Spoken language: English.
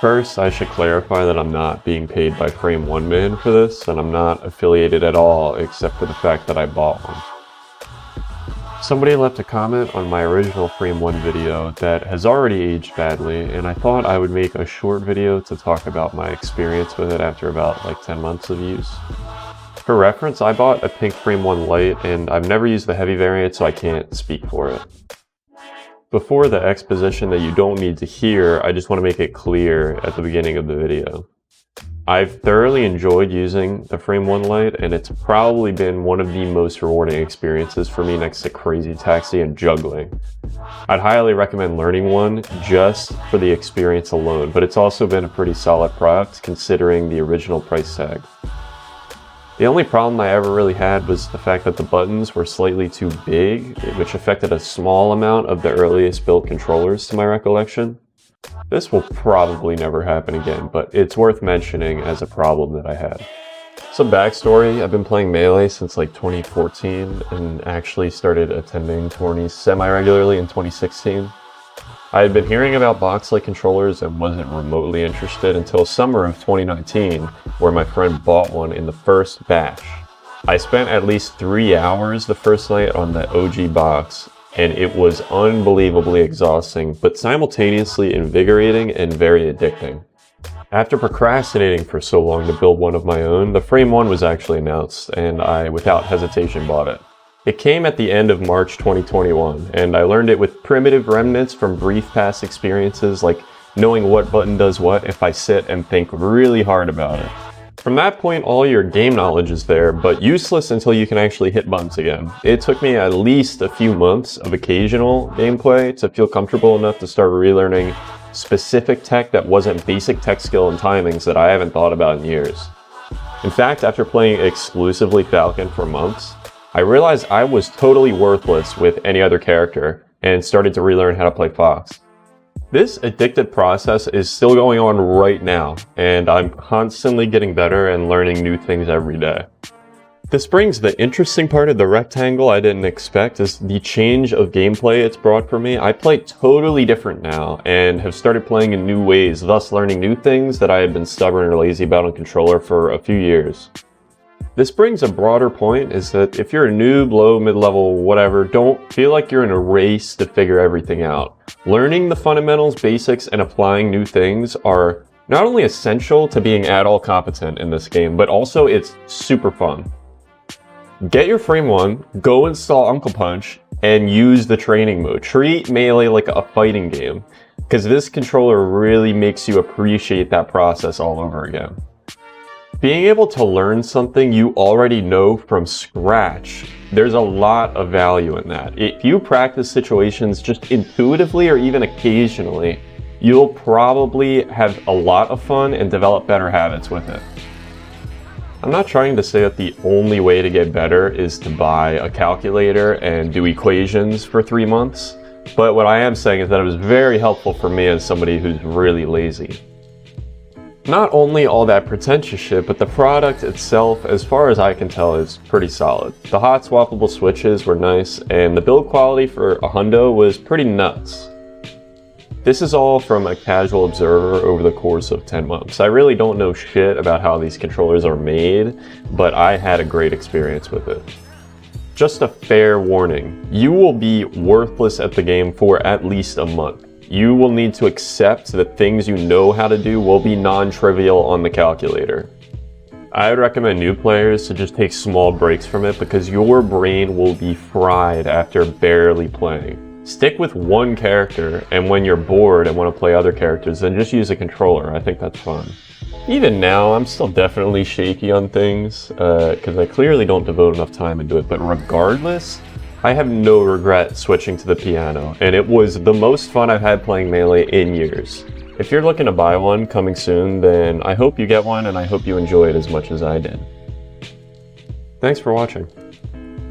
First, I should clarify that I'm not being paid by Frame1 Man for this, and I'm not affiliated at all except for the fact that I bought one. Somebody left a comment on my original Frame1 video that has already aged badly, and I thought I would make a short video to talk about my experience with it after about like 10 months of use. For reference, I bought a pink Frame1 Lite, and I've never used the heavy variant, so I can't speak for it. Before the exposition that you don't need to hear, I just want to make it clear at the beginning of the video. I've thoroughly enjoyed using the Frame1 Lite, and it's probably been one of the most rewarding experiences for me next to Crazy Taxi and juggling. I'd highly recommend learning one just for the experience alone, but it's also been a pretty solid product considering the original price tag. The only problem I ever really had was the fact that the buttons were slightly too big, which affected a small amount of the earliest built controllers to my recollection. This will probably never happen again, but it's worth mentioning as a problem that I had. Some backstory, I've been playing Melee since like 2014 and actually started attending tourneys semi-regularly in 2016. I had been hearing about box-like controllers and wasn't remotely interested until summer of 2019, where my friend bought one in the first batch. I spent at least 3 hours the first night on the OG box, and it was unbelievably exhausting, but simultaneously invigorating and very addicting. After procrastinating for so long to build one of my own, the Frame1 was actually announced, and I, without hesitation, bought it. It came at the end of March 2021, and I learned it with primitive remnants from brief past experiences, like knowing what button does what if I sit and think really hard about it. From that point, all your game knowledge is there, but useless until you can actually hit buttons again. It took me at least a few months of occasional gameplay to feel comfortable enough to start relearning specific tech that wasn't basic tech skill and timings that I haven't thought about in years. In fact, after playing exclusively Falcon for months, I realized I was totally worthless with any other character and started to relearn how to play Fox. This addictive process is still going on right now, and I'm constantly getting better and learning new things every day. This brings the interesting part of the rectangle I didn't expect is the change of gameplay it's brought for me. I play totally different now and have started playing in new ways, thus learning new things that I had been stubborn or lazy about on controller for a few years. This brings a broader point is that if you're a noob, low, mid-level, whatever, don't feel like you're in a race to figure everything out. Learning the fundamentals, basics, and applying new things are not only essential to being at all competent in this game, but also it's super fun. Get your Frame1, go install Uncle Punch, and use the training mode. Treat Melee like a fighting game, because this controller really makes you appreciate that process all over again. Being able to learn something you already know from scratch, there's a lot of value in that. If you practice situations just intuitively or even occasionally, you'll probably have a lot of fun and develop better habits with it. I'm not trying to say that the only way to get better is to buy a calculator and do equations for 3 months, but what I am saying is that it was very helpful for me as somebody who's really lazy. Not only all that pretentious shit, but the product itself, as far as I can tell, is pretty solid. The hot swappable switches were nice, and the build quality for a hundo was pretty nuts. This is all from a casual observer over the course of 10 months. I really don't know shit about how these controllers are made, but I had a great experience with it. Just a fair warning, you will be worthless at the game for at least a month. You will need to accept that things you know how to do will be non-trivial on the calculator. I would recommend new players to just take small breaks from it because your brain will be fried after barely playing. Stick with one character, and when you're bored and want to play other characters, then just use a controller. I think that's fun. Even now, I'm still definitely shaky on things because I clearly don't devote enough time into it, but regardless, I have no regret switching to the piano, and it was the most fun I've had playing Melee in years. If you're looking to buy one coming soon, then I hope you get one and I hope you enjoy it as much as I did. Thanks for watching.